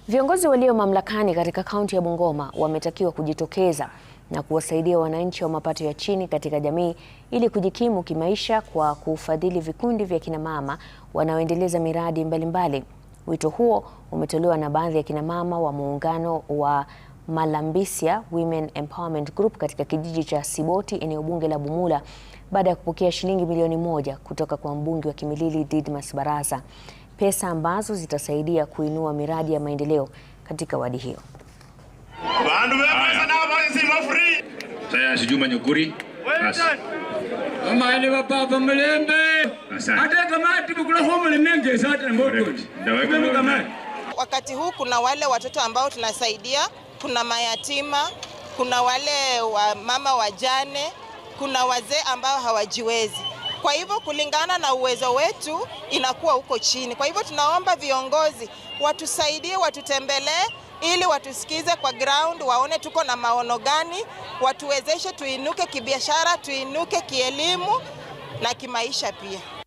Viongozi walio mamlakani katika kaunti ya Bungoma wametakiwa kujitokeza na kuwasaidia wananchi wa mapato ya chini katika jamii ili kujikimu kimaisha kwa kufadhili vikundi vya kina mama wanaoendeleza miradi mbalimbali. Wito huo umetolewa na baadhi ya kina mama wa muungano wa Malambisia Women Empowerment Group katika kijiji cha Siboti, eneo bunge la Bumula, baada ya kupokea shilingi milioni 1 kutoka kwa mbunge wa Kimilili Didmas Barasa, pesa ambazo zitasaidia kuinua miradi ya maendeleo katika wadi hiyo. Wakati huu kuna wale watoto ambao tunasaidia, kuna mayatima, kuna wale wa mama wajane, kuna wazee ambao hawajiwezi. Kwa hivyo kulingana na uwezo wetu inakuwa huko chini. Kwa hivyo tunaomba viongozi watusaidie, watutembelee ili watusikize kwa ground, waone tuko na maono gani, watuwezeshe tuinuke kibiashara, tuinuke kielimu na kimaisha pia.